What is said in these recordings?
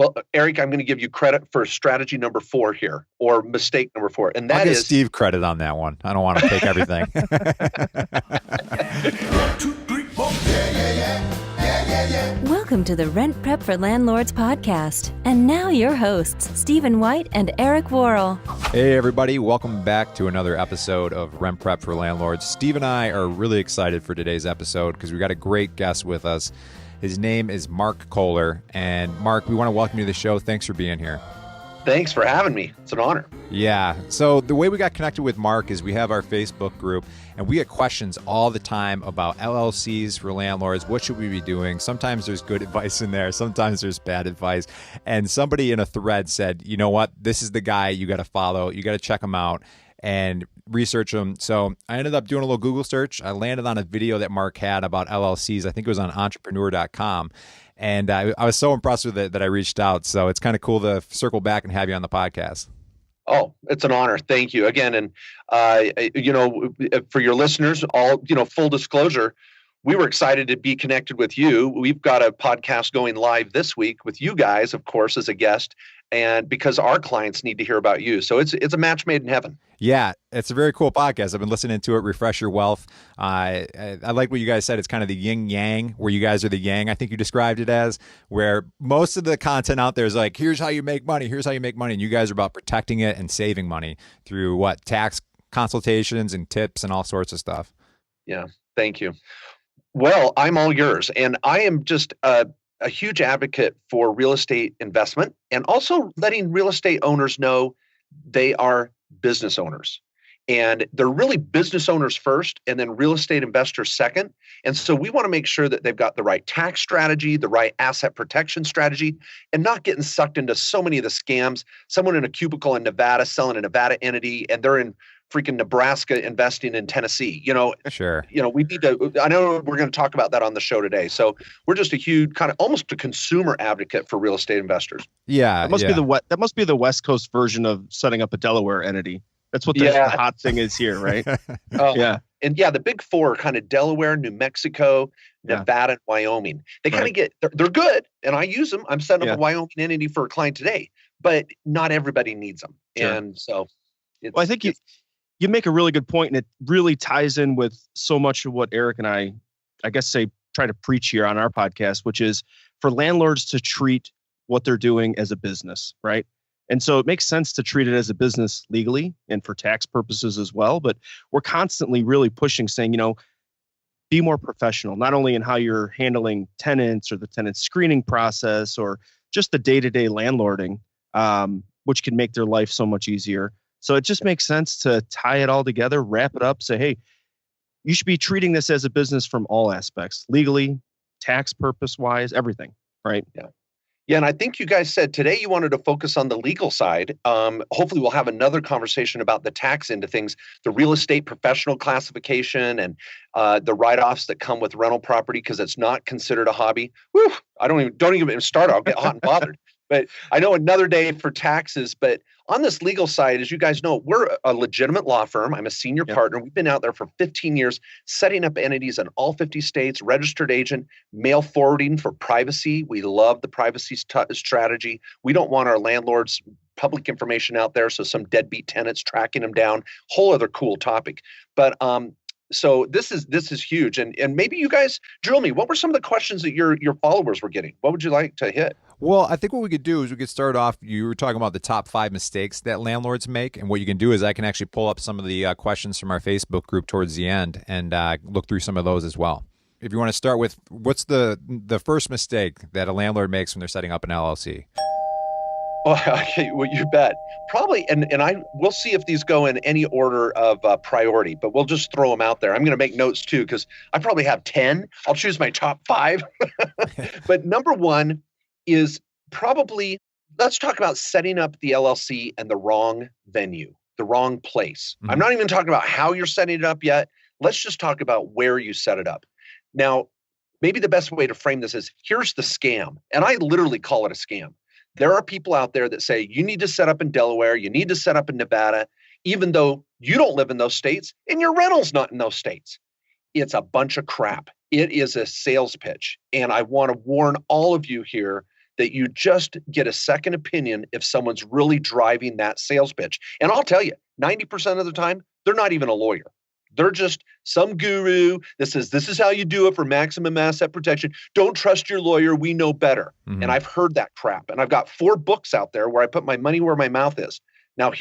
Well, Eric, I'm going to give you credit for strategy number 4 here, or mistake number 4. And I'll give Steve credit on that one. I don't want to take everything. 1, 2, 3, 4. Yeah. Welcome to the Rent Prep for Landlords podcast. And now your hosts, Stephen White and Eric Worrell. Hey, everybody. Welcome back to another episode of Rent Prep for Landlords. Steve and I are really excited for today's episode because we got a great guest with us. His name is Mark Kohler. And Mark, we want to welcome you to the show. Thanks for being here. Thanks for having me. It's an honor. Yeah. So the way we got connected with Mark is we have our Facebook group, and we get questions all the time about LLCs for landlords. What should we be doing? Sometimes there's good advice in there. Sometimes there's bad advice. And somebody in a thread said, you know what? This is the guy you got to follow. You got to check him out and research him. So I ended up doing a little Google search. I landed on a video that Mark had about LLCs. I think it was on entrepreneur.com. And I was so impressed with it that I reached out. So it's kind of cool to circle back and have you on the podcast. Oh, it's an honor. Thank you again. And, for your listeners, full disclosure, we were excited to be connected with you. We've got a podcast going live this week with you guys, of course, as a guest, and because our clients need to hear about you. So it's a match made in heaven. Yeah, it's a very cool podcast. I've been listening to it, Refresh Your Wealth. I like what you guys said. It's kind of the yin yang, where you guys are the yang, I think you described it as, where most of the content out there is like, here's how you make money, here's how you make money. And you guys are about protecting it and saving money through tax consultations and tips and all sorts of stuff. Yeah, thank you. Well, I'm all yours. And I am just a huge advocate for real estate investment and also letting real estate owners know they are business owners. And they're really business owners first and then real estate investors second. And so we want to make sure that they've got the right tax strategy, the right asset protection strategy, and not getting sucked into so many of the scams. Someone in a cubicle in Nevada selling a Nevada entity, and they're in freaking Nebraska investing in Tennessee. Sure. We need to, I know we're going to talk about that on the show today. So we're just a huge kind of almost a consumer advocate for real estate investors. Yeah. That must be the West Coast version of setting up a Delaware entity. That's what the hot thing is here, right? Yeah. And the big four are kind of Delaware, New Mexico, Nevada, and Wyoming. They kind of they're good, and I use them. I'm setting up a Wyoming entity for a client today, but not everybody needs them. Sure. And so I think you make a really good point, and it really ties in with so much of what Eric and I guess, try to preach here on our podcast, which is for landlords to treat what they're doing as a business, right? And so it makes sense to treat it as a business legally and for tax purposes as well. But we're constantly really pushing, saying, be more professional, not only in how you're handling tenants or the tenant screening process or just the day-to-day landlording, which can make their life so much easier. So it just makes sense to tie it all together, wrap it up, say, hey, you should be treating this as a business from all aspects, legally, tax purpose-wise, everything, right? Yeah. Yeah, and I think you guys said today you wanted to focus on the legal side. Hopefully we'll have another conversation about the tax end of things, the real estate professional classification and the write-offs that come with rental property because it's not considered a hobby. Whew, don't even start. I'll get hot and bothered. But I know another day for taxes. But on this legal side, as you guys know, we're a legitimate law firm. I'm a senior partner. We've been out there for 15 years, setting up entities in all 50 states, registered agent, mail forwarding for privacy. We love the privacy strategy. We don't want our landlords' public information out there, so some deadbeat tenants tracking them down. Whole other cool topic. But so this is huge. And maybe you guys drill me. What were some of the questions that your followers were getting? What would you like to hit? Well, I think what we could do is we could start off, you were talking about the top 5 mistakes that landlords make. And what you can do is I can actually pull up some of the questions from our Facebook group towards the end and look through some of those as well. If you want to start with, what's the first mistake that a landlord makes when they're setting up an LLC? Oh, okay, well, you bet. Probably, and we'll see if these go in any order of priority, but we'll just throw them out there. I'm going to make notes too, because I probably have 10. I'll choose my top 5. But number 1 is probably, let's talk about setting up the LLC in the wrong venue, the wrong place. Mm-hmm. I'm not even talking about how you're setting it up yet. Let's just talk about where you set it up. Now, maybe the best way to frame this is, here's the scam. And I literally call it a scam. There are people out there that say, you need to set up in Delaware, you need to set up in Nevada, even though you don't live in those states and your rental's not in those states. It's a bunch of crap. It is a sales pitch. And I want to warn all of you here that you just get a second opinion if someone's really driving that sales pitch. And I'll tell you, 90% of the time, they're not even a lawyer. They're just some guru that says, this is how you do it for maximum asset protection. Don't trust your lawyer. We know better. Mm-hmm. And I've heard that crap. And I've got 4 books out there where I put my money where my mouth is. Now,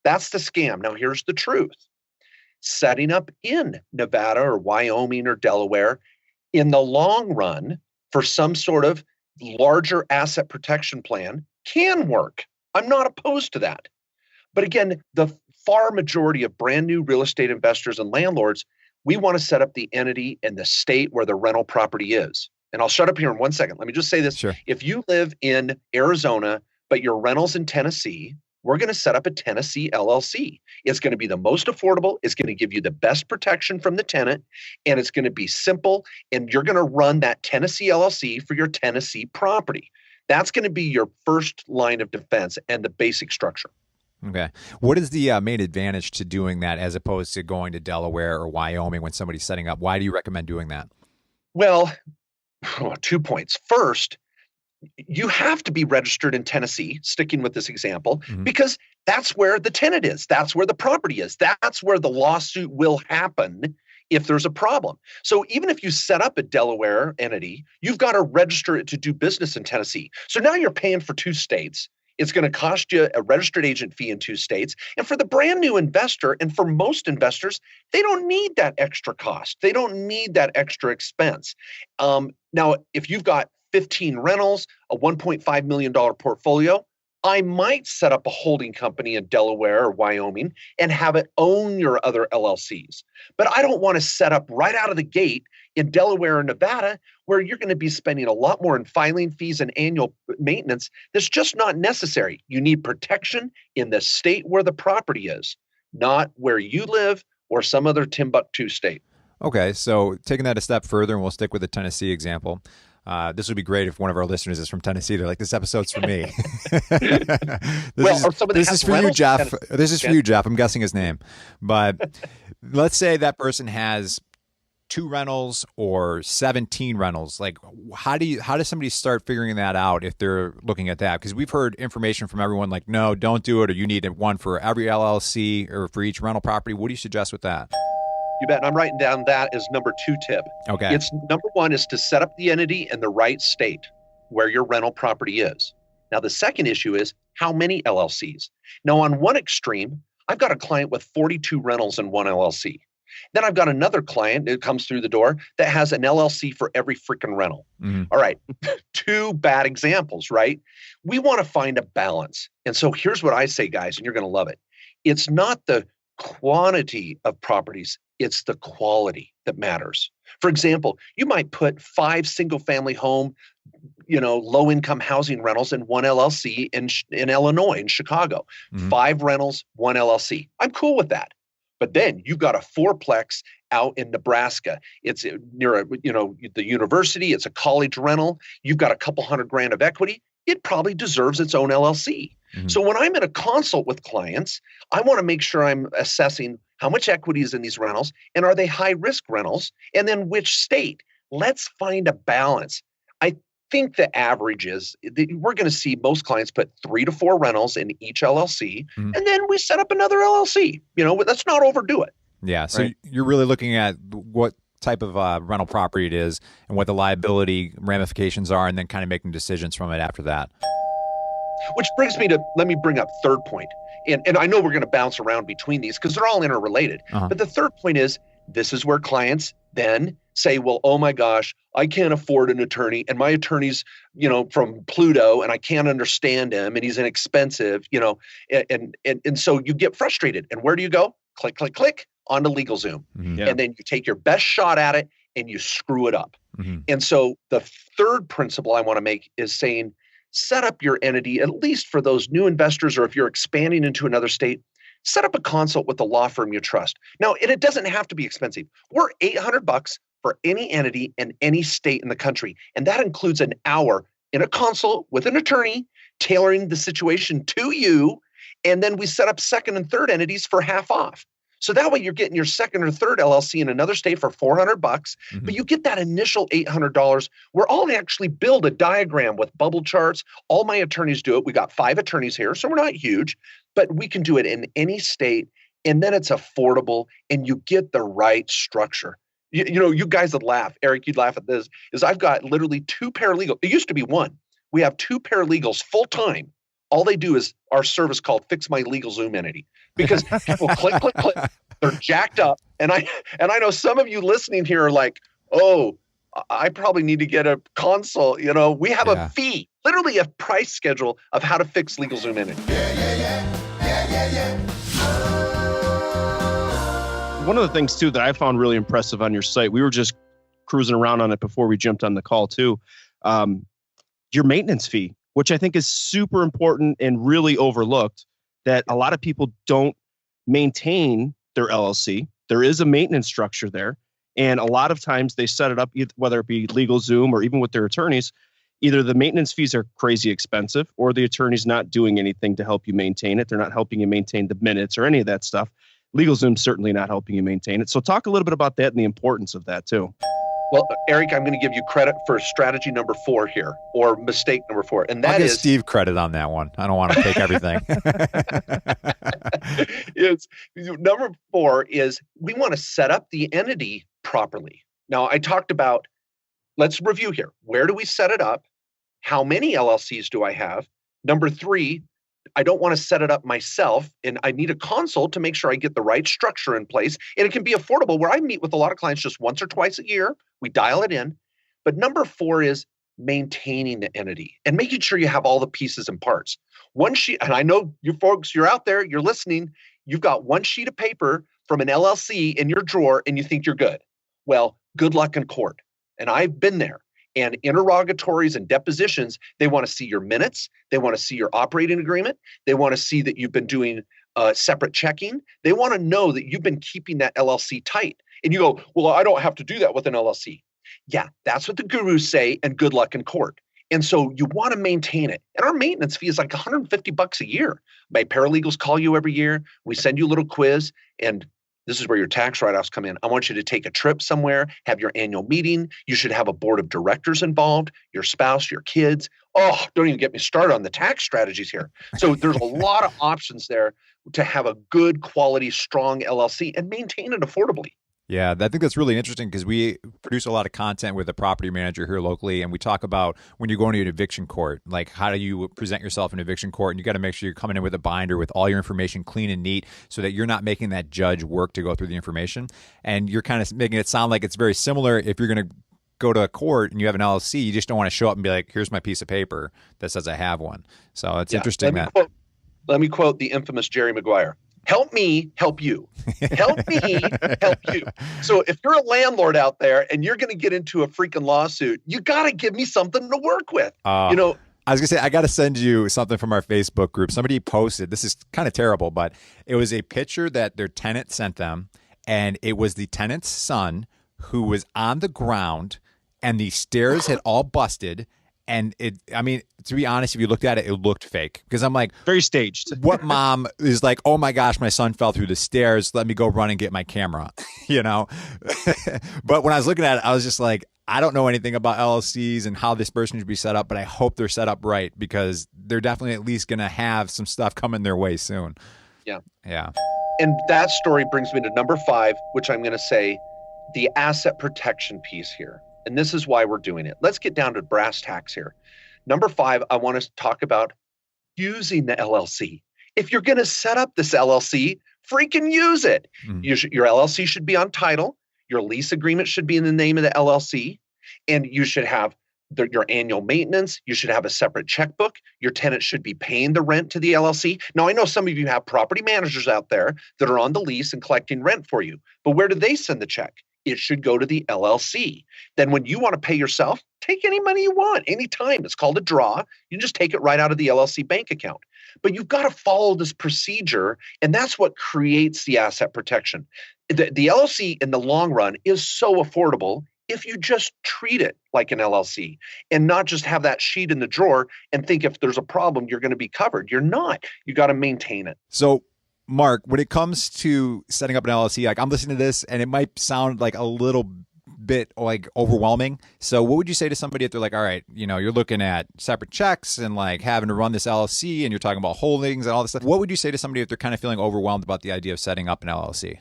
that's the scam. Now, here's the truth. Setting up in Nevada or Wyoming or Delaware in the long run for some sort of larger asset protection plan can work. I'm not opposed to that. But again, the far majority of brand new real estate investors and landlords, we want to set up the entity in the state where the rental property is. And I'll shut up here in 1 second. Let me just say this. Sure. If you live in Arizona, but your rental's in Tennessee, we're going to set up a Tennessee LLC. It's going to be the most affordable. It's going to give you the best protection from the tenant, and it's going to be simple. And you're going to run that Tennessee LLC for your Tennessee property. That's going to be your first line of defense and the basic structure. Okay. What is the main advantage to doing that as opposed to going to Delaware or Wyoming when somebody's setting up? Why do you recommend doing that? Well, 2 points. First, you have to be registered in Tennessee, sticking with this example, because that's where the tenant is. That's where the property is. That's where the lawsuit will happen if there's a problem. So even if you set up a Delaware entity, you've got to register it to do business in Tennessee. So now you're paying for 2 states. It's going to cost you a registered agent fee in 2 states. And for the brand new investor, and for most investors, they don't need that extra cost. They don't need that extra expense. Now, if you've got 15 rentals, a $1.5 million portfolio, I might set up a holding company in Delaware or Wyoming and have it own your other LLCs. But I don't want to set up right out of the gate in Delaware or Nevada, where you're going to be spending a lot more in filing fees and annual maintenance. That's just not necessary. You need protection in the state where the property is, not where you live or some other Timbuktu state. Okay, so taking that a step further, and we'll stick with the Tennessee example. This would be great if one of our listeners is from Tennessee. They're like, this episode's for me. This is for you, Jeff. This is for you, Jeff. I'm guessing his name. But let's say that person has 2 rentals or 17 rentals. Like, how does somebody start figuring that out if they're looking at that? Because we've heard information from everyone like, no, don't do it, or you need one for every LLC or for each rental property. What do you suggest with that? You bet. And I'm writing down that as number 2 tip. Okay. It's number 1 is to set up the entity in the right state where your rental property is. Now, the second issue is how many LLCs. Now, on one extreme, I've got a client with 42 rentals in one LLC. Then I've got another client that comes through the door that has an LLC for every freaking rental. All right. 2 bad examples, right? We want to find a balance. And so here's what I say, guys, and you're going to love it. It's not the quantity of properties, it's the quality that matters. For example, you might put 5 single-family home, low-income housing rentals in one LLC in Illinois, in Chicago. 5 rentals, 1 LLC. I'm cool with that. But then you've got a 4-plex out in Nebraska. It's near the university. It's a college rental. You've got a couple $100,000 of equity. It probably deserves its own LLC. So when I'm in a consult with clients, I want to make sure I'm assessing how much equity is in these rentals, and are they high-risk rentals, and then which state. Let's find a balance. I think the average is we're going to see most clients put 3 to 4 rentals in each LLC, and then we set up another LLC. Let's not overdo it. Yeah. So right? You're really looking at what type of rental property it is and what the liability ramifications are, and then kind of making decisions from it after that. Which brings me to, let me bring up third point. And I know we're going to bounce around between these because they're all interrelated. But the third point is, this is where clients then say, well, oh my gosh, I can't afford an attorney, and my attorney's, from Pluto, and I can't understand him, and he's inexpensive, and so you get frustrated. And where do you go? Click, click, click onto LegalZoom. And then you take your best shot at it and you screw it up. And so the third principle I want to make is saying, set up your entity, at least for those new investors, or if you're expanding into another state, set up a consult with a law firm you trust. Now, and it doesn't have to be expensive. We're $800 for any entity in any state in the country. And that includes an hour in a consult with an attorney, tailoring the situation to you. And then we set up second and third entities for half off. So that way you're getting your second or third LLC in another state for $400, but you get that initial $800 where I'll actually build a diagram with bubble charts. All my attorneys do it. We got 5 attorneys here, so we're not huge, but we can do it in any state. And then it's affordable and you get the right structure. You know, you guys would laugh. Eric, you'd laugh at this, is I've got literally 2 paralegals. It used to be 1. We have 2 paralegals full time. All they do is our service called Fix My Legal Zoom Entity, because people click, click, click. They're jacked up. And I know some of you listening here are like, oh, I probably need to get a consult. You know, we have a fee, literally a price schedule of how to fix LegalZoom Entity. One of the things too that I found really impressive on your site, we were just cruising around on it before we jumped on the call too. Your maintenance fee, which I think is super important and really overlooked, that a lot of people don't maintain their LLC. There is a maintenance structure there. And a lot of times they set it up, whether it be LegalZoom or even with their attorneys, either the maintenance fees are crazy expensive or the attorney's not doing anything to help you maintain it. They're not helping you maintain the minutes or any of that stuff. LegalZoom's certainly not helping you maintain it. So talk a little bit about that and the importance of that too. Well, Eric, I'm going to give you credit for strategy number 4 here, or mistake number 4. And that I'll give is Steve credit on that one. I don't want to take everything. It's number 4 is we want to set up the entity properly. Now, I talked about, let's review here. Where do we set it up? How many LLCs do I have? Number 3, I don't want to set it up myself, and I need a consult to make sure I get the right structure in place. And it can be affordable, where I meet with a lot of clients just once or twice a year. We dial it in. But number 4 is maintaining the entity and making sure you have all the pieces and parts. One sheet, and I know you folks, you're out there, you're listening, you've got one sheet of paper from an LLC in your drawer and you think you're good. Well, good luck in court. And I've been there. And interrogatories and depositions, they want to see your minutes. They want to see your operating agreement. They want to see that you've been doing separate checking. They want to know that you've been keeping that LLC tight. And you go, well, I don't have to do that with an LLC. Yeah, that's what the gurus say, and good luck in court. And so you want to maintain it. And our maintenance fee is like $150 a year. My paralegals call you every year. We send you a little quiz, and this is where your tax write-offs come in. I want you to take a trip somewhere, have your annual meeting. You should have a board of directors involved, your spouse, your kids. Oh, don't even get me started on the tax strategies here. So there's a lot of options there to have a good quality, strong LLC and maintain it affordably. Yeah, I think that's really interesting because we produce a lot of content with a property manager here locally, and we talk about when you're going to an eviction court, like how do you present yourself in eviction court, and you got to make sure you're coming in with a binder with all your information clean and neat so that you're not making that judge work to go through the information. And you're kind of making it sound like it's very similar if you're going to go to a court and you have an LLC, you just don't want to show up and be like, here's my piece of paper that says I have one. So it's interesting that. Let me quote the infamous Jerry Maguire. Help me help you. Help me help you. So if you're a landlord out there and you're going to get into a freaking lawsuit, you got to give me something to work with. I was going to say, I got to send you something from our Facebook group. Somebody posted, this is kind of terrible, but it was a picture that their tenant sent them, and it was the tenant's son who was on the ground, and the stairs had all busted. And to be honest, if you looked at it, it looked fake. Because I'm like, very staged. What mom is like, oh my gosh, my son fell through the stairs. Let me go run and get my camera, you know? But when I was looking at it, I was just like, I don't know anything about LLCs and how this person should be set up, but I hope they're set up right because they're definitely at least going to have some stuff coming their way soon. Yeah. Yeah. And that story brings me to number 5, which I'm going to say the asset protection piece here. And this is why we're doing it. Let's get down to brass tacks here. Number 5, I want to talk about using the LLC. If you're going to set up this LLC, freaking use it. Your LLC should be on title. Your lease agreement should be in the name of the LLC. And you should have your annual maintenance. You should have a separate checkbook. Your tenant should be paying the rent to the LLC. Now, I know some of you have property managers out there that are on the lease and collecting rent for you. But where do they send the check? It should go to the LLC. Then when you want to pay yourself, take any money you want, anytime. It's called a draw. You just take it right out of the LLC bank account. But you've got to follow this procedure, and that's what creates the asset protection. The LLC in the long run is so affordable if you just treat it like an LLC and not just have that sheet in the drawer and think if there's a problem, you're going to be covered. You're not. You got to maintain it. So Mark, when it comes to setting up an LLC, like I'm listening to this and it might sound like a little bit like overwhelming. So what would you say to somebody if they're like, all right, you're looking at separate checks and like having to run this LLC and you're talking about holdings and all this stuff. What would you say to somebody if they're kind of feeling overwhelmed about the idea of setting up an LLC?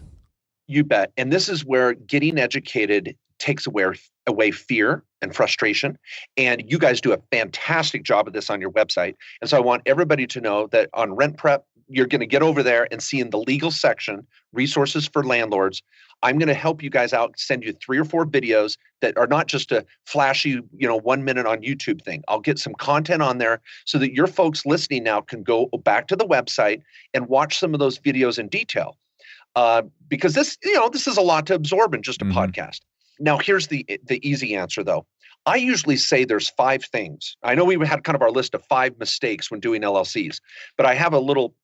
You bet. And this is where getting educated takes away fear and frustration. And you guys do a fantastic job of this on your website. And so I want everybody to know that on Rent Prep, you're going to get over there and see in the legal section, resources for landlords. I'm going to help you guys out, send you 3 or 4 videos that are not just a flashy, 1 minute on YouTube thing. I'll get some content on there so that your folks listening now can go back to the website and watch some of those videos in detail. Because this is a lot to absorb in just a podcast. Now, here's the easy answer, though. I usually say there's 5 things. I know we had kind of our list of 5 mistakes when doing LLCs, but I have a little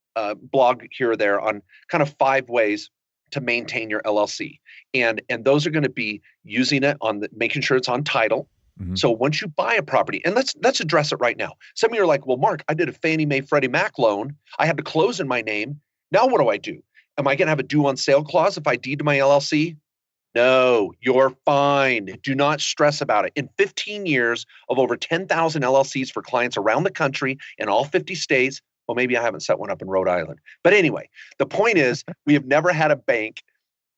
blog here or there on kind of 5 ways to maintain your LLC. And those are going to be using it on making sure it's on title. So once you buy a property, and let's address it right now. Some of you are like, well, Mark, I did a Fannie Mae Freddie Mac loan. I had to close in my name. Now what do I do? Am I going to have a due on sale clause if I deed to my LLC? No, you're fine. Do not stress about it. In 15 years of over 10,000 LLCs for clients around the country in all 50 states, well, maybe I haven't set one up in Rhode Island. But anyway, the point is we have never had a bank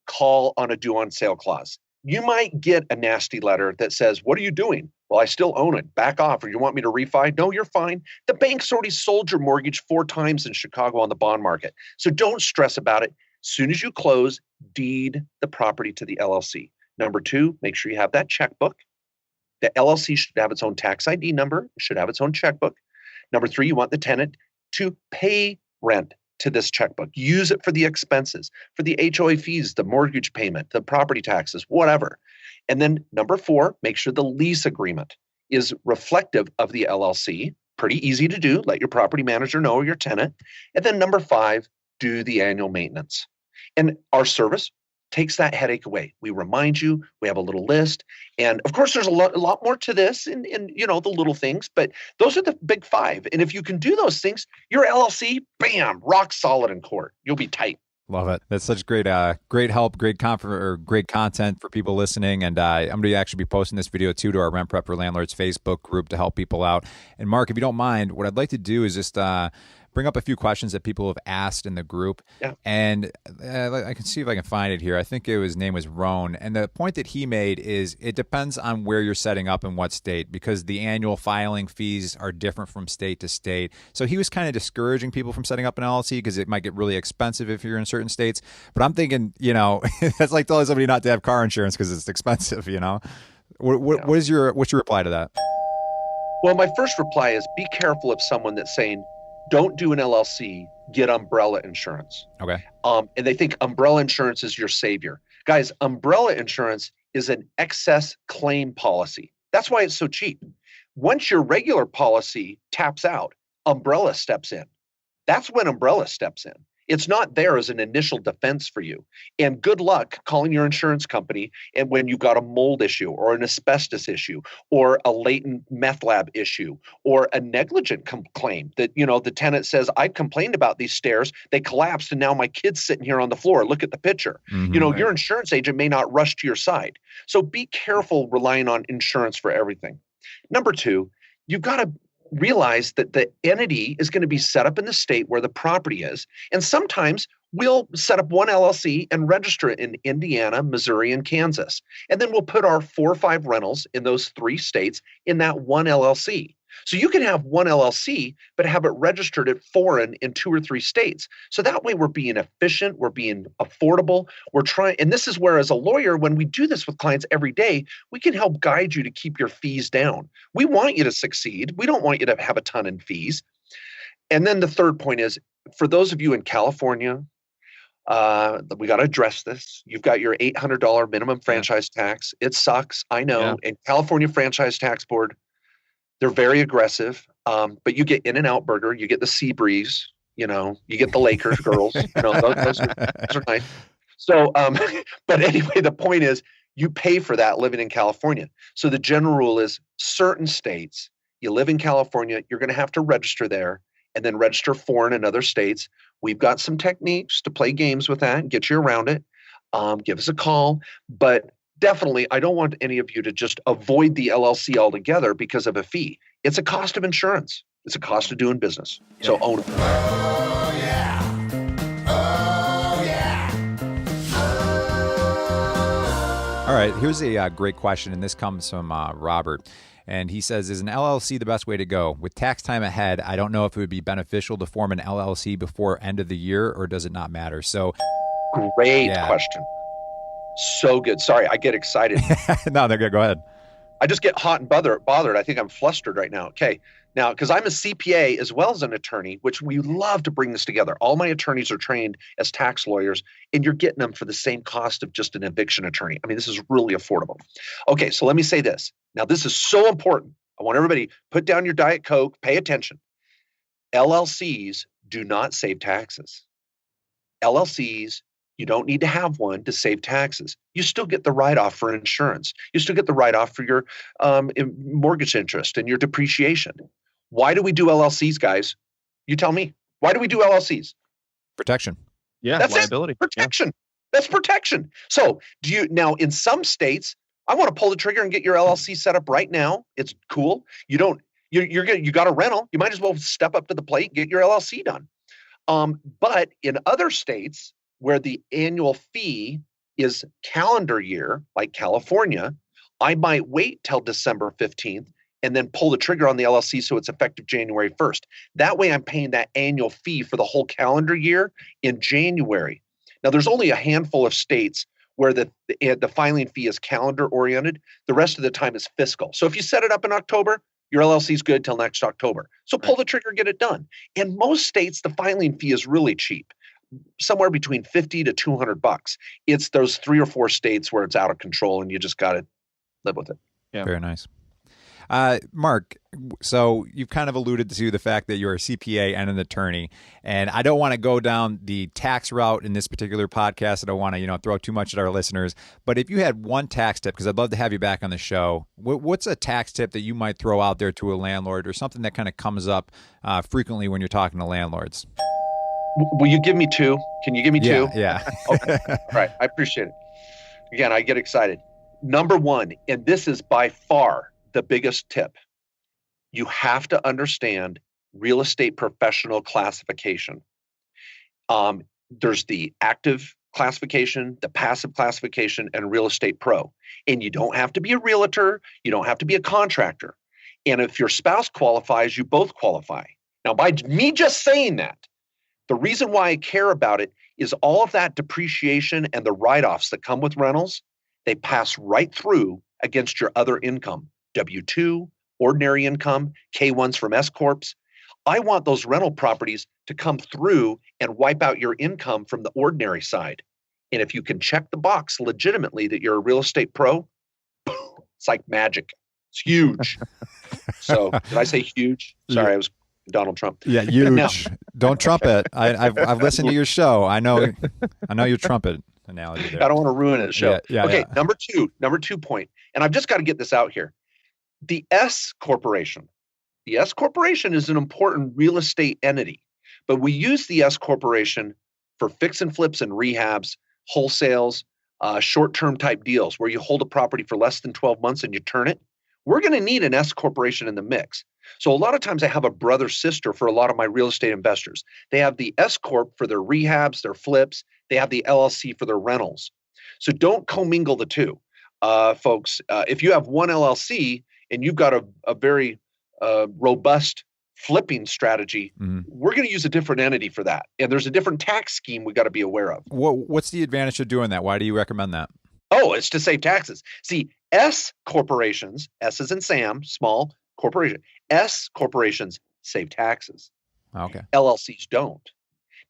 call on a due on sale clause. You might get a nasty letter that says, what are you doing? Well, I still own it. Back off. Or you want me to refi? No, you're fine. The bank's already sold your mortgage 4 times in Chicago on the bond market. So don't stress about it. As soon as you close, deed the property to the LLC. Number 2, make sure you have that checkbook. The LLC should have its own tax ID number. It should have its own checkbook. Number 3, you want the tenant to pay rent to this checkbook. Use it for the expenses, for the HOA fees, the mortgage payment, the property taxes, whatever. And then number 4, make sure the lease agreement is reflective of the LLC. Pretty easy to do. Let your property manager know, or your tenant. And then number 5, do the annual maintenance. And our service takes that headache away. We remind you, we have a little list. And of course, there's a lot more to this and the little things, but those are the big 5. And if you can do those things, your LLC, bam, rock solid in court. You'll be tight. Love it. That's such great help, great content for people listening. And I'm going to actually be posting this video too to our Rent Prep for Landlords Facebook group to help people out. And Mark, if you don't mind, what I'd like to do is just bring up a few questions that people have asked in the group. Yeah. And I can see if I can find it here. I think his name was Roan. And the point that he made is it depends on where you're setting up in what state, because the annual filing fees are different from state to state. So he was kind of discouraging people from setting up an LLC because it might get really expensive if you're in certain states. But I'm thinking, that's like telling somebody not to have car insurance because it's expensive, What's your reply to that? Well, my first reply is be careful of someone that's saying, don't do an LLC, get umbrella insurance. Okay. And they think umbrella insurance is your savior. Guys, umbrella insurance is an excess claim policy. That's why it's so cheap. Once your regular policy taps out, umbrella steps in. That's when umbrella steps in. It's not there as an initial defense for you. And good luck calling your insurance company and when you've got a mold issue or an asbestos issue or a latent meth lab issue or a negligent claim that, the tenant says, I complained about these stairs. They collapsed and now my kid's sitting here on the floor. Look at the picture. Right. Your insurance agent may not rush to your side. So be careful relying on insurance for everything. Number 2, you've got to realize that the entity is going to be set up in the state where the property is. And sometimes we'll set up one LLC and register it in Indiana, Missouri, and Kansas. And then we'll put our 4 or 5 rentals in those 3 states in that one LLC. So you can have one LLC, but have it registered at foreign in 2 or 3 states. So that way we're being efficient, we're being affordable, we're trying, and this is where as a lawyer, when we do this with clients every day, we can help guide you to keep your fees down. We want you to succeed. We don't want you to have a ton in fees. And then the third point is, for those of you in California, we got to address this. You've got your $800 minimum franchise tax. It sucks. I know. Yeah. And California Franchise Tax Board, they're very aggressive, but you get In-N-Out Burger, you get the Sea Breeze, you get the Lakers girls, those are nice. So, but anyway, the point is you pay for that living in California. So the general rule is certain states, you live in California, you're going to have to register there. and then register foreign in other states. We've got some techniques to play games with that and get you around it. Give us a call. But definitely, I don't want any of you to just avoid the LLC altogether because of a fee. It's a cost of insurance. It's a cost of doing business. So own it. Oh, yeah. Oh, yeah. All right, here's a great question, and this comes from Robert. And he says, is an LLC the best way to go? With tax time ahead, I don't know if it would be beneficial to form an LLC before end of the year, or does it not matter? So, great question. So good. Sorry, I get excited. No, they're good. Go ahead. I just get hot and bothered. I think I'm flustered right now. Okay. Now, because I'm a CPA as well as an attorney, which we love to bring this together. All my attorneys are trained as tax lawyers, and you're getting them for the same cost of just an eviction attorney. I mean, this is really affordable. Okay, so let me say this. Now, this is so important. I want everybody put down your Diet Coke, pay attention. LLCs do not save taxes. LLCs, you don't need to have one to save taxes. You still get the write-off for insurance. You still get the write-off for your mortgage interest and your depreciation. Why do we do LLCs, guys? You tell me. Why do we do LLCs? Protection. Yeah, That's liability. Protection. That's protection. So do you now in some states, I want to pull the trigger and get your LLC set up right now. It's cool. You got a rental. You might as well step up to the plate and get your LLC done. But in other states where the annual fee is calendar year, like California, I might wait till December 15th and then pull the trigger on the LLC so it's effective January 1st. That way I'm paying that annual fee for the whole calendar year in January. Now, there's only a handful of states where the filing fee is calendar oriented. The rest of the time is fiscal. So if you set it up in October, your LLC is good till next October. So pull the trigger, get it done. In most states, the filing fee is really cheap, somewhere between $50 to $200. It's those 3 or 4 states where it's out of control and you just got to live with it. Yeah. Very nice. Mark, so you've kind of alluded to the fact that you're a CPA and an attorney, and I don't want to go down the tax route in this particular podcast. I don't want to, throw too much at our listeners, but if you had one tax tip, because I'd love to have you back on the show, what's a tax tip that you might throw out there to a landlord or something that kind of comes up frequently when you're talking to landlords? Will you give me 2? Can you give me 2? Yeah. Okay. All right. I appreciate it. Again, I get excited. Number 1, and this is by far the biggest tip. You have to understand real estate professional classification. There's the active classification, the passive classification, and real estate pro. And you don't have to be a realtor. You don't have to be a contractor. And if your spouse qualifies, you both qualify. Now, by me just saying that, the reason why I care about it is all of that depreciation and the write-offs that come with rentals, they pass right through against your other income. W-2, ordinary income, K-1s from S-Corps. I want those rental properties to come through and wipe out your income from the ordinary side. And if you can check the box legitimately that you're a real estate pro, it's like magic. It's huge. So did I say huge? Sorry, I was Donald Trump. Yeah, huge. Now, don't trumpet. I've listened to your show. I know your trumpet analogy there. I don't want to ruin the show. Yeah, okay, yeah. Number two point, and I've just got to get this out here. The S corporation. The S corporation is an important real estate entity, but we use the S corporation for fix and flips and rehabs, wholesales, short-term type deals where you hold a property for less than 12 months and you turn it. We're going to need an S corporation in the mix. So a lot of times I have a brother sister for a lot of my real estate investors. They have the S corp for their rehabs, their flips. They have the LLC for their rentals. So don't commingle the two, folks. If you have one LLC and you've got a very robust flipping strategy, we're going to use a different entity for that. And there's a different tax scheme we got to be aware of. What's the advantage of doing that? Why do you recommend that? Oh, it's to save taxes. See, S corporations, S as in Sam, small corporation, S corporations save taxes. Okay. LLCs don't.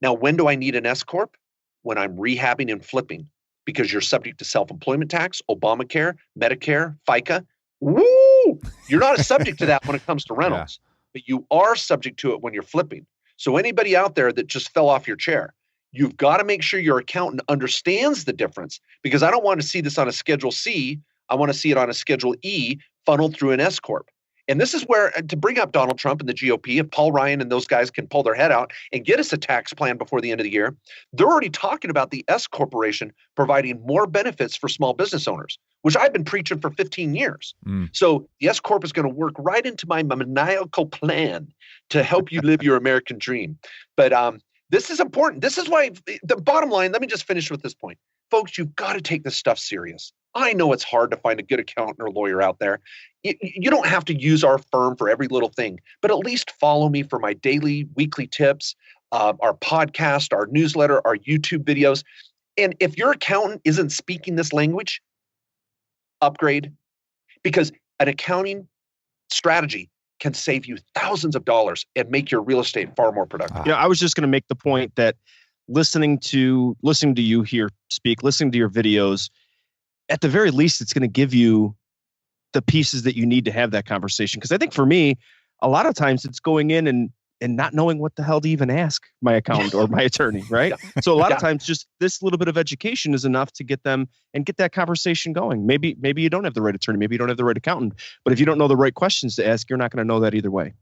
Now, when do I need an S corp? When I'm rehabbing and flipping, because you're subject to self-employment tax, Obamacare, Medicare, FICA. Woo! You're not subject to that when it comes to rentals, but you are subject to it when you're flipping. So anybody out there that just fell off your chair, you've got to make sure your accountant understands the difference, because I don't want to see this on a Schedule C. I want to see it on a Schedule E funneled through an S corp. And this is where, to bring up Donald Trump and the GOP, if Paul Ryan and those guys can pull their head out and get us a tax plan before the end of the year, they're already talking about the S Corporation providing more benefits for small business owners, which I've been preaching for 15 years. So the S Corp is going to work right into my maniacal plan to help you live your American dream. But this is important. This is why the bottom line, let me just finish with this point. Folks, you've got to take this stuff serious. I know it's hard to find a good accountant or lawyer out there. You don't have to use our firm for every little thing, but at least follow me for my daily, weekly tips, our podcast, our newsletter, our YouTube videos. And if your accountant isn't speaking this language, upgrade, because an accounting strategy can save you thousands of dollars and make your real estate far more productive. Yeah, I was just going to make the point that listening to you here speak, listening to your videos, at the very least, it's going to give you the pieces that you need to have that conversation. Because I think for me, a lot of times it's going in and not knowing what the hell to even ask my accountant or my attorney, right? So a lot of times just this little bit of education is enough to get them and get that conversation going. Maybe you don't have the right attorney, maybe you don't have the right accountant, but if you don't know the right questions to ask, you're not going to know that either way.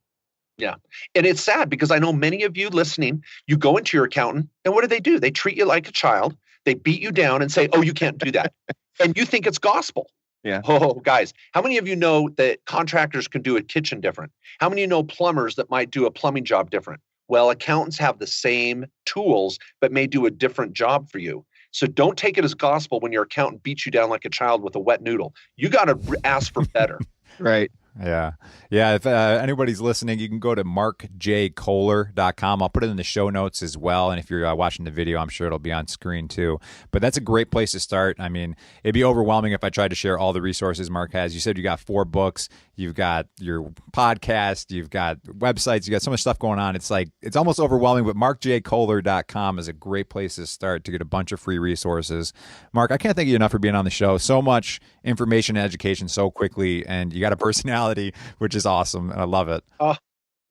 Yeah. And it's sad because I know many of you listening, you go into your accountant and what do? They treat you like a child. They beat you down and say, oh, you can't do that. And you think it's gospel. Yeah. Oh, guys, how many of you know that contractors can do a kitchen different? How many of you know plumbers that might do a plumbing job different? Well, accountants have the same tools, but may do a different job for you. So don't take it as gospel when your accountant beats you down like a child with a wet noodle. You got to ask for better. Right. Yeah. If anybody's listening, you can go to markjkohler.com. I'll put it in the show notes as well. And if you're watching the video, I'm sure it'll be on screen too. But that's a great place to start. I mean, it'd be overwhelming if I tried to share all the resources Mark has. You said you got 4 books, you've got your podcast, you've got websites, you got so much stuff going on. It's almost overwhelming, but markjkohler.com is a great place to start to get a bunch of free resources. Mark, I can't thank you enough for being on the show. So much information and education so quickly, and you got a personality, which is awesome, and I love it.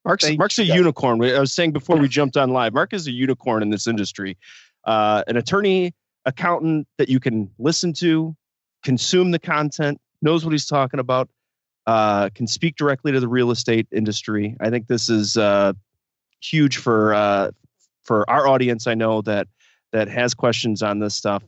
Mark's a unicorn. I was saying before we jumped on live, Mark is a unicorn in this industry. An attorney, accountant that you can listen to, consume the content, knows what he's talking about, can speak directly to the real estate industry. I think this is huge for our audience. I know that has questions on this stuff.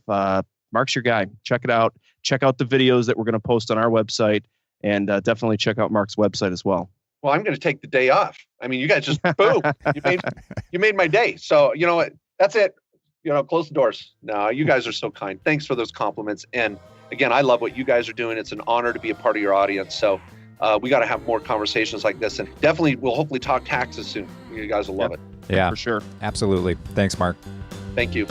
Mark's your guy. Check it out. Check out the videos that we're going to post on our website. And definitely check out Mark's website as well. Well, I'm going to take the day off. I mean, you guys just boom, you made my day. So you know what? That's it. Close the doors. No, you guys are so kind. Thanks for those compliments. And again, I love what you guys are doing. It's an honor to be a part of your audience. So we got to have more conversations like this, and definitely we'll hopefully talk taxes soon. You guys will love it. Yeah, for sure. Absolutely. Thanks, Mark. Thank you.